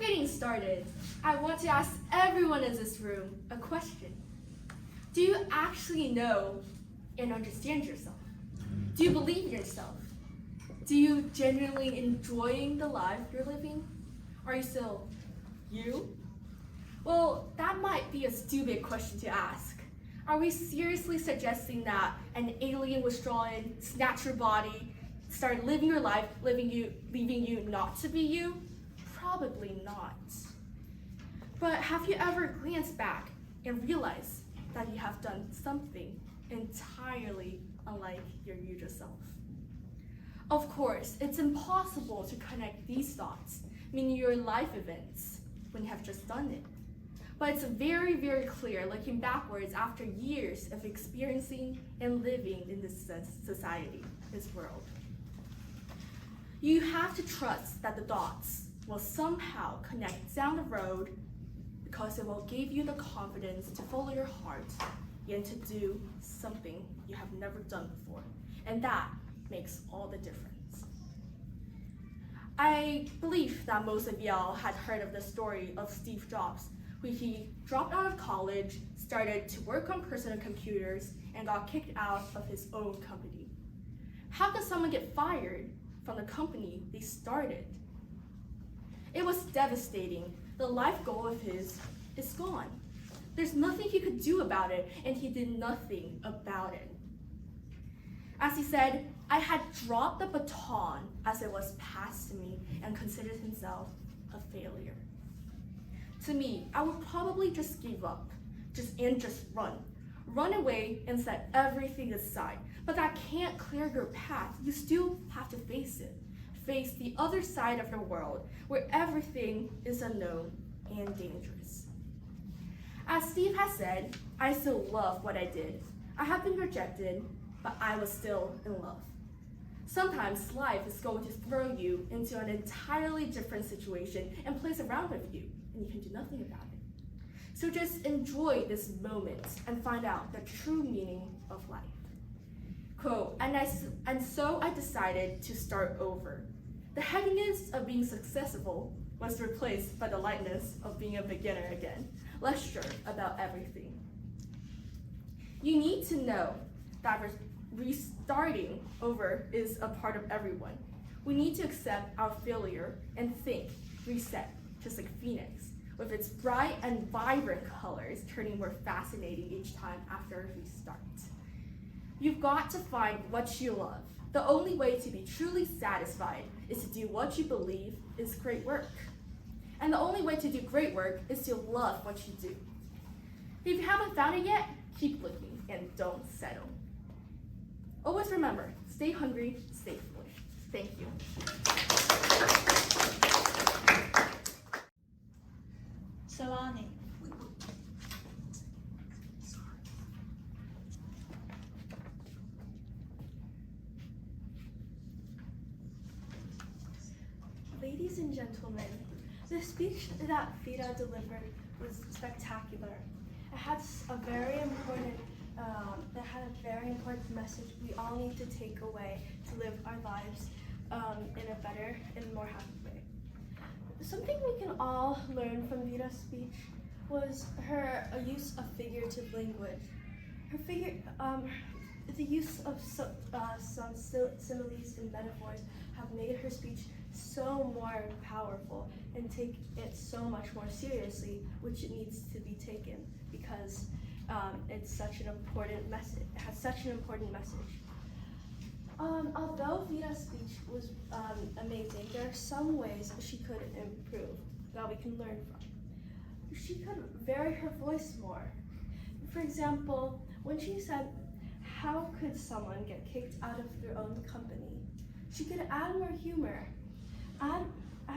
getting started, I want to ask everyone in this room a question. Do you actually know and understand yourself? Do you believe in yourself? Do you genuinely enjoy the life you're living? Are you still you? Well, that might be a stupid question to ask. Are we seriously suggesting that an alien was drawn in, snatched your body, started living your life, leaving you not to be you? Probably not. But have you ever glanced back and realized that you have done something entirely unlike your usual self? Of course, it's impossible to connect these thoughts, meaning your life events, when you have just done it. But it's very, very clear looking backwards after years of experiencing and living in this society, this world. You have to trust that the dots will somehow connect down the road because it will give you the confidence to follow your heart and to do something you have never done before. And that makes all the difference. I believe that most of y'all had heard of the story of Steve Jobs, when he dropped out of college, started to work on personal computers, and got kicked out of his own company. How could someone get fired from the company they started? It was devastating. The life goal of his is gone. There's nothing he could do about it, and he did nothing about it. As he said, I had dropped the baton as it was passed to me and considered himself a failure. To me, I would probably just give up, just run. Run away and set everything aside. But that can't clear your path. You still have to face it. Face the other side of the world where everything is unknown and dangerous. As Steve has said, I still love what I did. I have been rejected, but I was still in love. Sometimes life is going to throw you into an entirely different situation and place around with you, and you can do nothing about it. So just enjoy this moment and find out the true meaning of life. Quote, and so I decided to start over. The heaviness of being successful was replaced by the lightness of being a beginner again, less sure about everything. You need to know that restarting over is a part of everyone. We need to accept our failure and think, reset, just like Phoenix, with its bright and vibrant colors turning more fascinating each time after a restart. You've got to find what you love. The only way to be truly satisfied is to do what you believe is great work. And the only way to do great work is to love what you do. If you haven't found it yet, keep looking and don't settle. Always remember, stay hungry, stay foolish. Thank you. Shalani. Ladies and gentlemen, the speech that Vida delivered was spectacular. It had a very important message we all need to take away to live our lives in a better and more happy way. Something we can all learn from Vida's speech was her use of figurative language. The use of some similes and metaphors have made her speech so more powerful and take it so much more seriously, which it needs to be taken because it's such an important message. It has such an important message. Although Vida's speech was amazing, there are some ways she could improve that we can learn from. She could vary her voice more. For example, when she said, "How could someone get kicked out of their own company?" she could add more humor,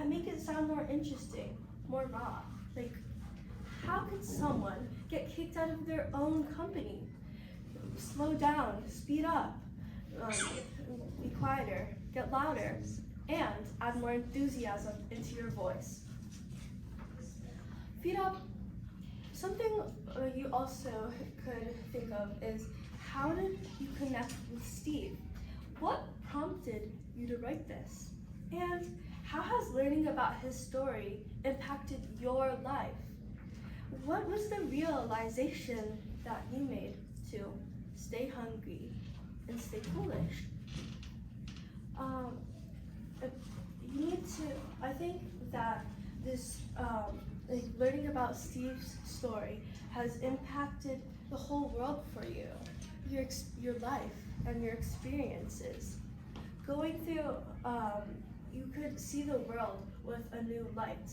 make it sound more interesting, more raw. Like, how could someone get kicked out of their own company? Slow down, speed up, be quieter, get louder, and add more enthusiasm into your voice. Vida, something you also could think of is, how did you connect with Steve? What prompted you to write this? And how has learning about his story impacted your life? What was the realization that you made to stay hungry and stay foolish? You need to, I think that this, learning about Steve's story has impacted the whole world for you, your life and your experiences. Going through, you could see the world with a new light.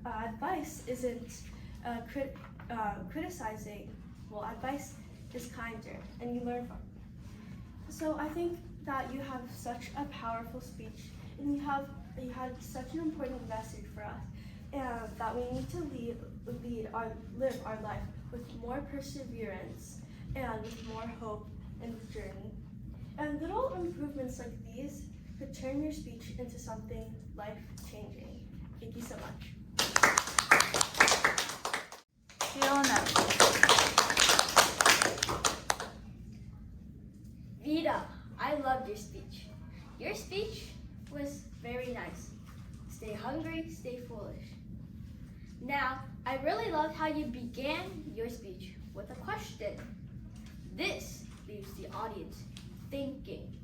Advice isn't criticizing. Well, advice is kinder, and you learn from it. So I think that you have such a powerful speech, and you had such an important message for us, and that we need to live our life with more perseverance and with more hope in the journey. And little improvements like these could turn your speech into something life-changing. Thank you so much. Fiona. Vita, I loved your speech. Your speech was very nice. Stay hungry, stay foolish. Now, I really loved how you began your speech with a question. This leaves the audience thinking.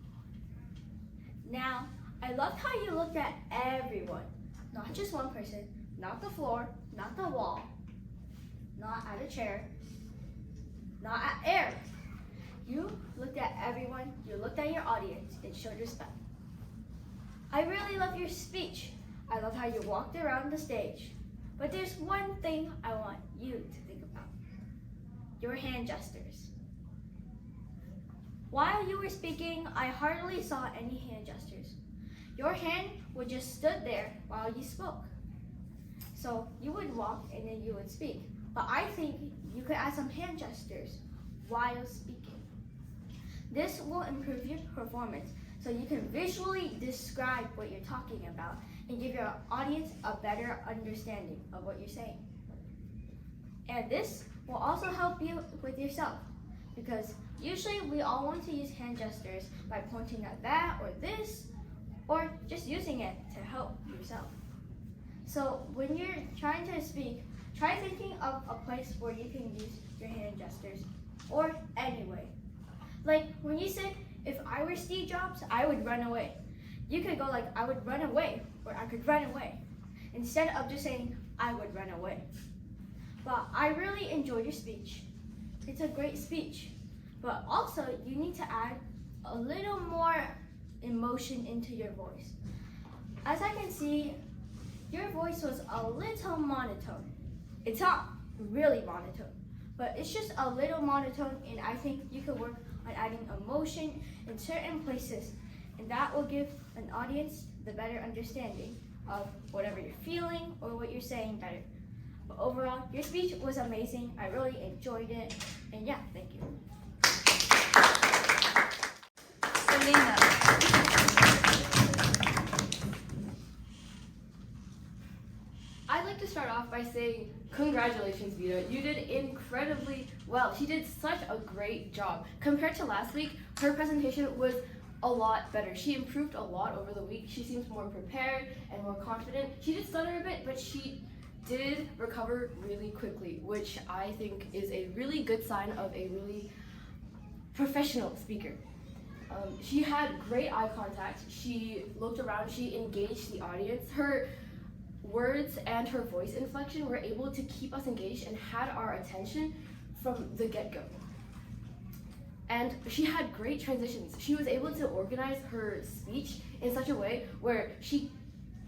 Now, I loved how you looked at everyone, not just one person, not the floor, not the wall, not at a chair, not at air. You looked at everyone, you looked at your audience, and showed respect. I really love your speech. I love how you walked around the stage. But there's one thing I want you to think about. Your hand gestures. While you were speaking, I hardly saw any hand gestures. Your hand would just stood there while you spoke. So you would walk and then you would speak. But I think you could add some hand gestures while speaking. This will improve your performance so you can visually describe what you're talking about and give your audience a better understanding of what you're saying. And this will also help you with yourself, because usually we all want to use hand gestures by pointing at that or this, or just using it to help yourself. So when you're trying to speak, try thinking of a place where you can use your hand gestures, or anyway. Like when you said, if I were Steve Jobs, I would run away. You could go like, I would run away, or I could run away, instead of just saying, I would run away. But I really enjoyed your speech. It's a great speech. But also, you need to add a little more emotion into your voice. As I can see, your voice was a little monotone. It's not really monotone, but it's just a little monotone, and I think you could work on adding emotion in certain places, and that will give an audience the better understanding of whatever you're feeling or what you're saying better. But overall, your speech was amazing. I really enjoyed it, and yeah, thank you. Selena. I'd like to start off by saying congratulations, Vita. You did incredibly well. She did such a great job. Compared to last week, her presentation was a lot better. She improved a lot over the week. She seems more prepared and more confident. She did stutter a bit, but she did recover really quickly, which I think is a really good sign of a really professional speaker. She had great eye contact. She looked around, she engaged the audience. Her words and her voice inflection were able to keep us engaged and had our attention from the get-go. And she had great transitions. She was able to organize her speech in such a way where she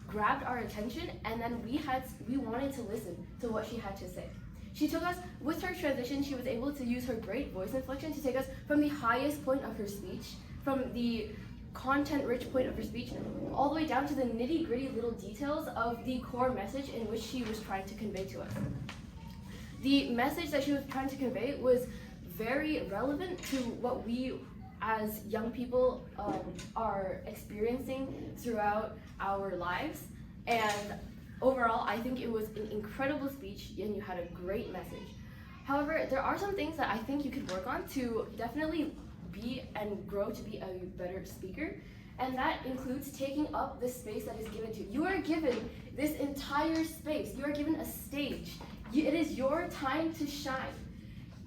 grabbed our attention, and then we wanted to listen to what she had to say. She took us, with her transition, she was able to use her great voice inflection to take us from the highest point of her speech, from the content-rich point of her speech, all the way down to the nitty-gritty little details of the core message in which she was trying to convey to us. The message that she was trying to convey was very relevant to what we as young people are experiencing throughout our lives. And overall, I think it was an incredible speech and you had a great message. However, there are some things that I think you could work on to definitely be and grow to be a better speaker. And that includes taking up the space that is given to you. You are given this entire space. You are given a stage. It is your time to shine.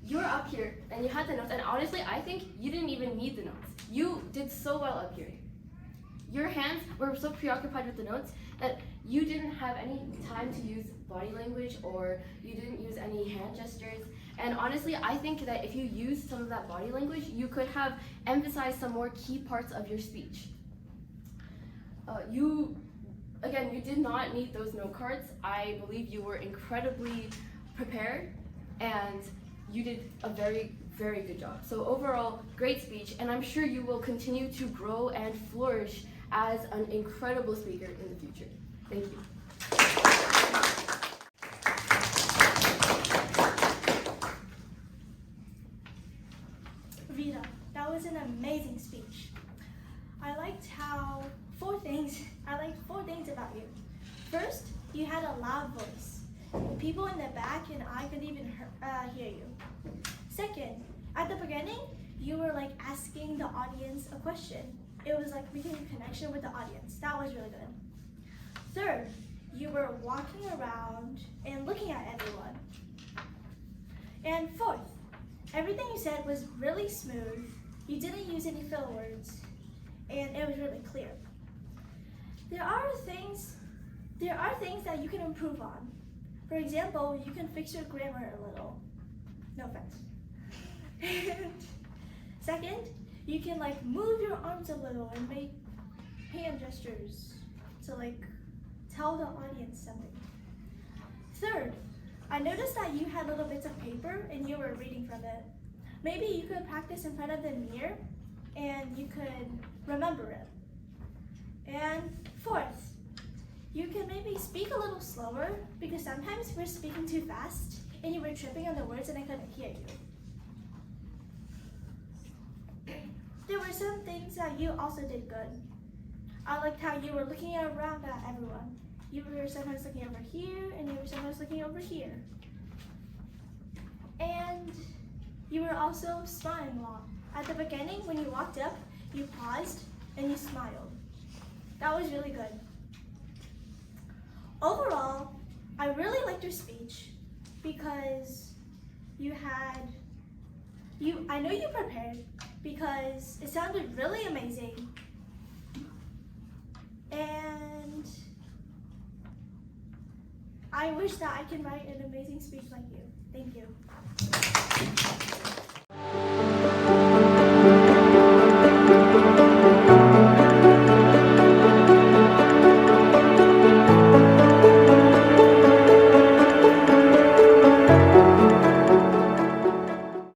You're up here and you had the notes, and honestly, I think you didn't even need the notes. You did so well up here. Your hands were so preoccupied with the notes that you didn't have any time to use body language, or you didn't use any hand gestures. And honestly, I think that if you used some of that body language, you could have emphasized some more key parts of your speech. You did not need those note cards. I believe you were incredibly prepared, and you did a very, very good job. So overall, great speech, and I'm sure you will continue to grow and flourish as an incredible speaker in the future. Thank you. Rita, that was an amazing speech. I liked four things about you. First, you had a loud voice. The people in the back and I could even hear you. Second, at the beginning, you were like asking the audience a question. It was like making a connection with the audience. That was really good. Third, you were walking around and looking at everyone. And fourth, everything you said was really smooth. You didn't use any filler words, and it was really clear. There are things that you can improve on. For example, you can fix your grammar a little. No offense. And second, you can like move your arms a little and make hand gestures to like tell the audience something. Third, I noticed that you had little bits of paper and you were reading from it. Maybe you could practice in front of the mirror and you could remember it. And fourth, you can maybe speak a little slower, because sometimes we're speaking too fast and you were tripping on the words and I couldn't hear you. There were some things that you also did good. I liked how you were looking around at everyone. You were sometimes looking over here and you were sometimes looking over here. And you were also smiling a lot. At the beginning, when you walked up, you paused and you smiled. That was really good. Overall, I really liked your speech because I know you prepared because it sounded really amazing. And I wish that I can write an amazing speech like you. Thank you.